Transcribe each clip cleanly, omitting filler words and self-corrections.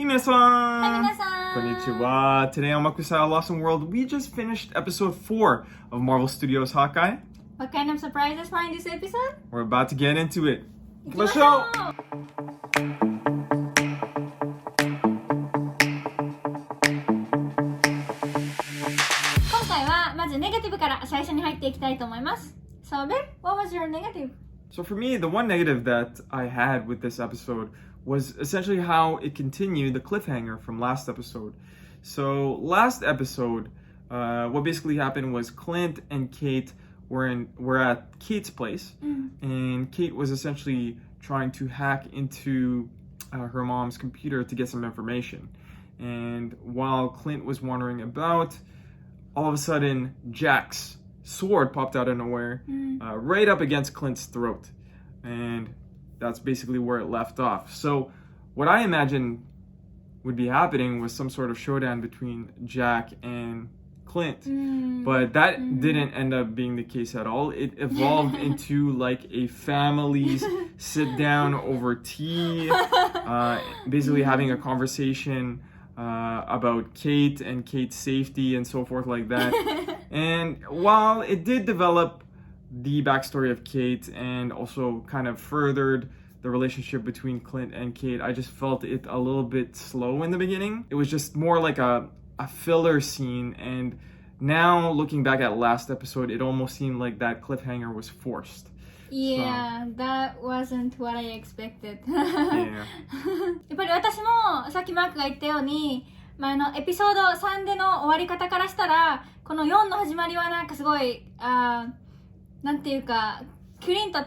Hey, minasan! Hi, minasan! Konnichiwa! Today on Makusai Lost in World, we just finished episode 4 of Marvel Studios Hawkeye. What kind of surprises find this episode? We're about to get into it. 行きましょう! So, ネガティブから最初に入っていきたいと思います。So, Ben, what was your negative? So for me, the one negative that I had with this episode was essentially how it continued the cliffhanger from last episode. So last episode, what basically happened was Clint and Kate were at Kate's place, and Kate was essentially trying to hack into her mom's computer to get some information. And while Clint was wandering about, all of a sudden, Jack's sword popped out of nowhere, right up against Clint's throat. And that's basically where it left off. So what I imagined would be happening was some sort of showdown between Jack and Clint. But that didn't end up being the case at all. It evolved into like a family's sit down over tea, basically having a conversation about Kate and Kate's safety and so forth like that. And while it did develop the backstory of Kate and also kind of furthered the relationship between Clint and Kate, I just felt it a little bit slow in the beginning. It was just more like a filler scene, and now looking back at last episode, it almost seemed like that cliffhanger was forced. Yeah, that wasn't what I expected. Yeah. やっぱり私もさっきマークが言ったように、エピソード3での終わり方からしたら、この4の始まりはなんかすごい、なんていうか、クリントと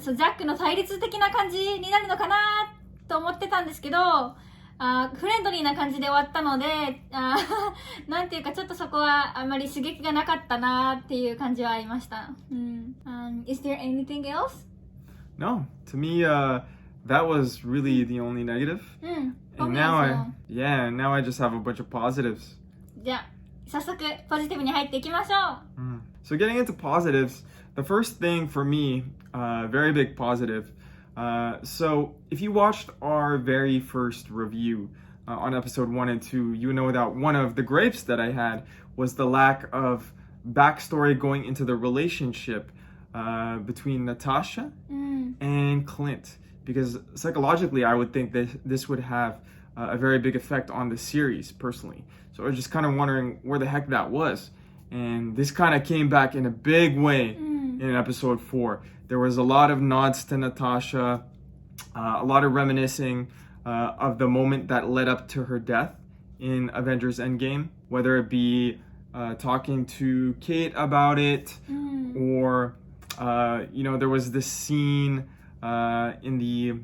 ジャックの対立的な感じになるのかなと思ってたんですけど、フレンドリーな感じで終わったので、なんていうかちょっとそこはあんまり刺激がなかったなっていう感じはありました。Is there anything else? No, to me, that was really the only negative. And now now I just have a bunch of positives. じゃあ、早速ポジティブに入っていきましょう。So getting into positives, the first thing for me, very big positive. So if you watched our very first review on episode 1 and 2, you know that one of the gripes that I had was the lack of backstory going into the relationship between Natasha and Clint. Because psychologically, I would think that this would have a very big effect on the series, personally. So I was just kind of wondering where the heck that was. And this kind of came back in a big way in episode 4. There was a lot of nods to Natasha, a lot of reminiscing of the moment that led up to her death in Avengers Endgame, whether it be talking to Kate about it, or there was this scene in the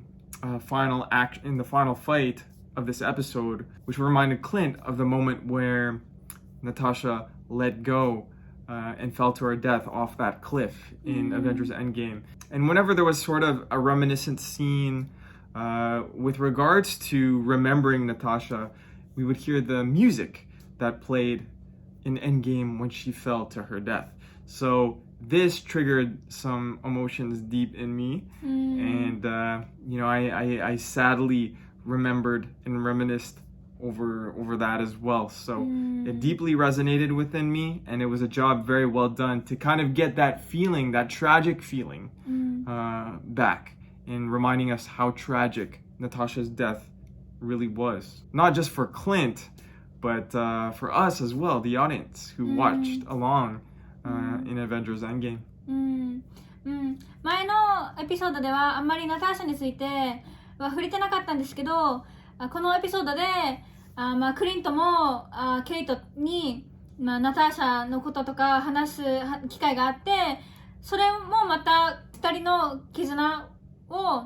final fight of this episode, which reminded Clint of the moment where Natasha let go and fell to her death off that cliff in Avengers Endgame. And whenever there was sort of a reminiscent scene with regards to remembering Natasha, we would hear the music that played in Endgame when she fell to her death. So this triggered some emotions deep in me, and I sadly remembered and reminisced over that as well. So it deeply resonated within me, and it was a job very well done to kind of get that feeling, that tragic feeling back, and reminding us how tragic Natasha's death really was. Not just for Clint, but for us as well, the audience who watched along in Avengers Endgame. 前のエピソードではあんまりナターシャについては触れてなかったんですけど、このエピソードでクリントもケイトに、ナターシャのこととか話す機会があって、それもまた2人の絆を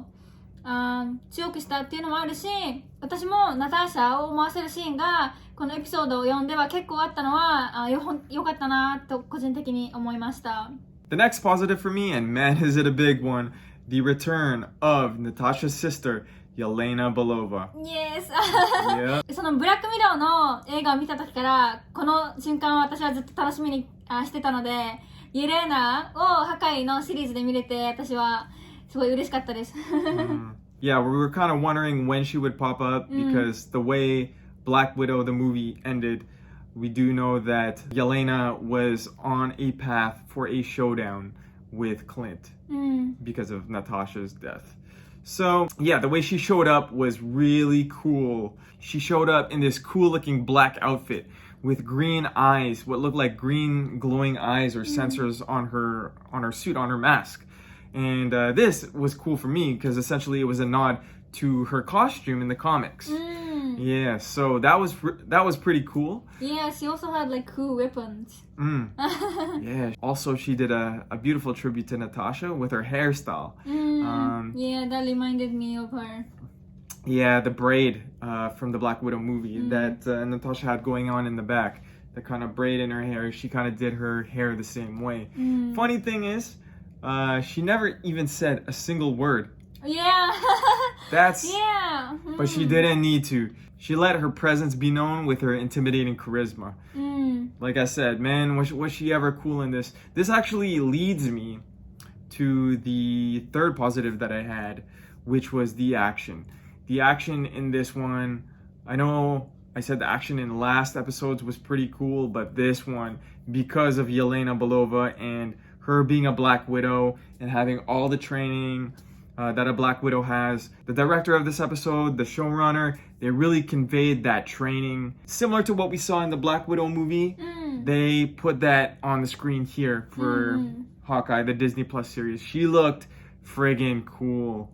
強くしたっていうのもあるし、私もナターシャを思わせるシーンがこのエピソードを読んでは結構あったのはよかったなと個人的に思いました。The next positive for me, and man is it a big one, the return of Natasha's sister, Yelena Belova. Yes. Yeah. そのブラックミラーの映画を見た時からこの瞬間を私はずっと楽しみにしてたので、イエレーナをハカイのシリーズで見れて私はすごい嬉しかったです。Yeah, we were kind of wondering when she would pop up because the way Black Widow, the movie, ended, we do know that Yelena was on a path for a showdown with Clint because of Natasha's death. So, yeah, the way she showed up was really cool. She showed up in this cool looking black outfit with green eyes, what looked like green glowing eyes or sensors on her suit, on her mask. And this was cool for me because essentially it was a nod to her costume in the comics. Yeah, so that was pretty cool. Yeah, she also had like cool weapons. Yeah. Also, she did a beautiful tribute to Natasha with her hairstyle. Yeah, that reminded me of her. Yeah, the braid from the Black Widow movie that Natasha had going on in the back. The kind of braid in her hair. She kind of did her hair the same way. Funny thing is, she never even said a single word. Yeah. Yeah. But she didn't need to. She let her presence be known with her intimidating charisma. Like I said, man, was she ever cool in this? This actually leads me to the third positive that I had, which was the action. The action in this one, I know I said the action in last episodes was pretty cool, but this one, because of Yelena Belova and her being a Black Widow and having all the training that a Black Widow has, the director of this episode, the showrunner, they really conveyed that training. Similar to what we saw in the Black Widow movie, they put that on the screen here for Hawkeye, the Disney Plus series. She looked friggin' cool.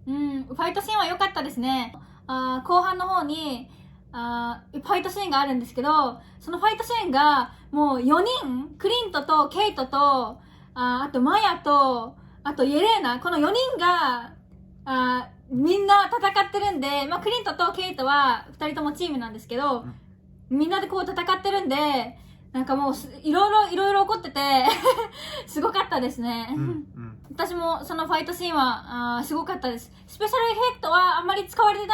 ファイトシーンは良かったですね。後半の方にファイトシーンがあるんですけど、そのファイトシーンがもう4人、クリントとケイトとあとマヤとあとイエレーナ、この4人がみんな戦ってるんで、クリントとケイトは2人ともチームなんですけど、みんなでこう戦ってるんで、なんかもういろいろ起こっててすごかったですね。私もそのファイトシーンはすごかったです。スペシャルエフェクトはあんまり使われて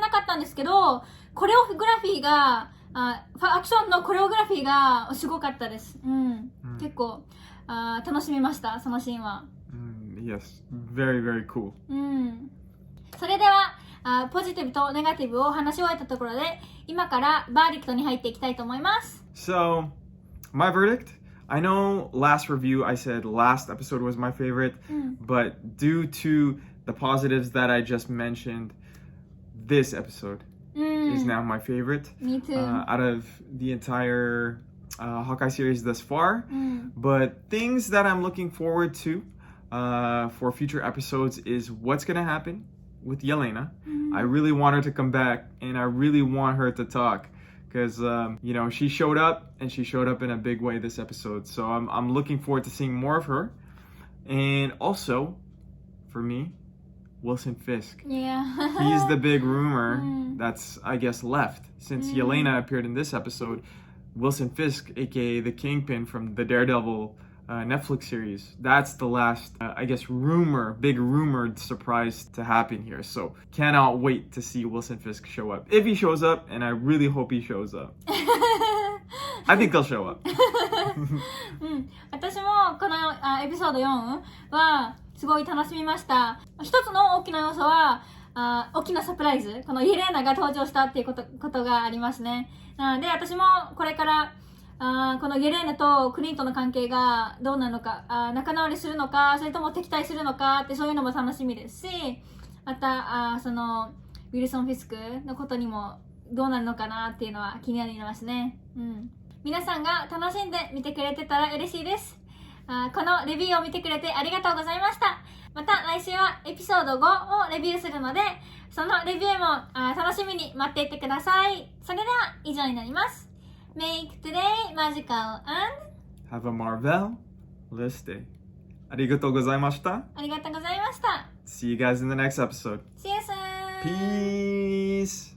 なかったんですけど、コレオグラフィーがアクションのコレオグラフィーがすごかったです。結構楽しみました、そのシーンは。Yes, very, very cool. それではポジティブとネガティブを話し終えたところで、今からバーディクトに入っていきたいと思います。So, my verdict, I know last review I said last episode was my favorite, but due to the positives that I just mentioned, this episode is now my favorite. Me too. Out of the entire Hawkeye series thus far. But things that I'm looking forward to for future episodes is what's going to happen with Yelena. I really want her to come back, and I really want her to talk. Because, she showed up, and she showed up in a big way this episode. So I'm looking forward to seeing more of her. And also, for me, Wilson Fisk. Yeah. He's the big rumor that's, I guess, left. Since Yelena appeared in this episode, Wilson Fisk, aka the Kingpin from the Daredevil Netflix series, that's the last, big rumored surprise to happen here. So cannot wait to see Wilson Fisk show up. If he shows up, and I really hope he shows up. I think he'll show up. 私もこのエピソード4はすごい楽しみました。一つの大きな要素は大きなサプライズ、このイエレーナが登場したっていうことがありますね。なので私もこれからこのイエレーナとクリントの関係がどうなのか、仲直りするのか、それとも敵対するのかって、そういうのも楽しみですし、またそのウィルソン・フィスクのことにもどうなるのかなっていうのは気になりますね。皆さんが楽しんで見てくれてたら嬉しいです。このレビューを見てくれてありがとうございました。また来週はエピソード5をレビューするので、そのレビューも楽しみに待っていてください。それでは以上になります。Make today magical and have a marvelous day. ありがとうございました。ありがとうございました。See you guys in the next episode. See you soon. Peace.